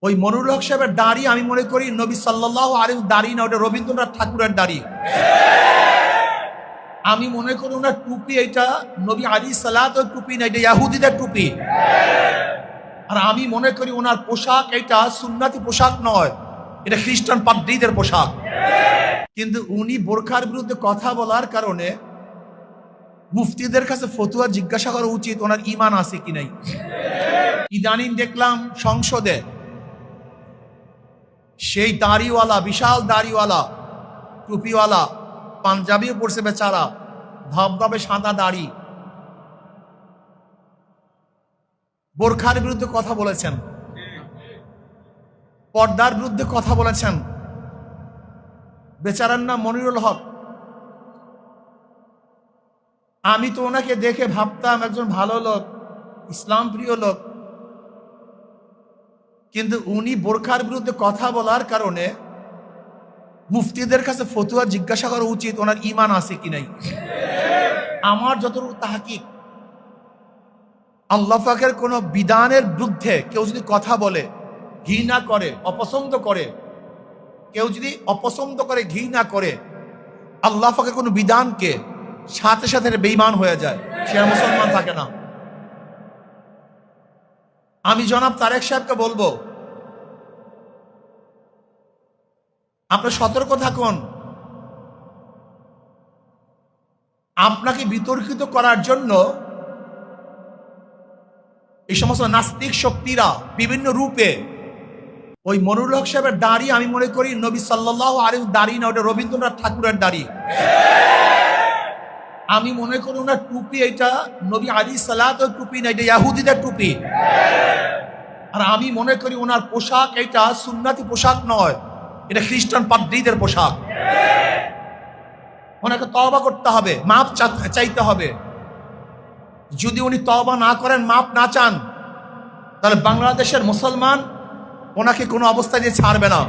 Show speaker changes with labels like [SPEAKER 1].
[SPEAKER 1] ওই মনিরুল হক সাহেবের দাড়ি আমি মনে করি নবী সাল্লাল্লাহু আলাইহি দাড়ি না, ওটা রবীন্দ্রনাথ ঠাকুরের দাড়ি। আমি মনে করি ওনার টুপি এটা নবী আলাইহিস সালাতের টুপি না, এটা ইহুদিদের টুপি। আর আমি মনে করি ওনার পোশাক এটা সুন্নতি পোশাক নয়, এটা খ্রিস্টান পাদ্রীদের পোশাক। কিন্তু উনি বোরখার বিরুদ্ধে কথা বলার কারণে মুফতিদের কাছে ফতুয়া জিজ্ঞাসা করা উচিত ওনার ঈমান আছে কি নাই। ইদানিং দেখলাম সংসদে সেই দাড়িওয়ালা, বিশাল দাড়িওয়ালা, টুপিওয়ালা, পাঞ্জাবিও পড়ছে বেচারা, ধবধবে সাদা দাড়ি, বোরখার বিরুদ্ধে কথা বলেছেন, পর্দার বিরুদ্ধে কথা বলেছেন। বেচারার নাম মনিরুল হক। আমি তো ওনাকে দেখে ভাবতাম একজন ভালো লোক, ইসলাম প্রিয় লোক, কিন্তু উনি বোরখার বিরুদ্ধে কথা বলার কারণে মুফতিদের কাছে ফতুয়া জিজ্ঞাসা করা উচিত ওনার ঈমান আছে কি নাই। আমার যতটুকু তাহকিক, আল্লাহ পাকের কোন বিধানের বিরুদ্ধে কেউ যদি কথা বলে, ঘৃণা করে, অপছন্দ করে, কেউ যদি অপছন্দ করে, ঘৃণা করে আল্লাহ পাকের কোন বিধানকে, সাথে সাথে বেঈমান হয়ে যায়, সে আর মুসলমান থাকে না। আমি জনাব তারেক সাহেবকে বলবো, আপনি সতর্ক থাকুন। আপনাকে বিতর্কিত করার জন্য এই সমস্ত নাস্তিক শক্তিরা বিভিন্ন রূপে, ওই মনিরুল হক সাহেবের দাড়ি আমি মনে করি নবী সাল্লাল্লাহু আলাইহি দাড়ি না, ওটা রবীন্দ্রনাথ ঠাকুরের দাড়ি। আমি মনে করি ওনার টুপি এটা নবী আলাইহিস সালাতের টুপি না, এটা ইহুদিদের টুপি। আর আমি মনে করি ওনার পোশাক এটা সুন্নতি পোশাক নয়, এটা খ্রিস্টান পাদ্রীদের পোশাক। ওনাকে তওবা করতে হবে, মাপ চাইতে হবে। যদি উনি তওবা না করেন, মাপ না চান, তাহলে বাংলাদেশের মুসলমান ওনাকে কোনো অবস্থায় দিয়ে ছাড়বে না।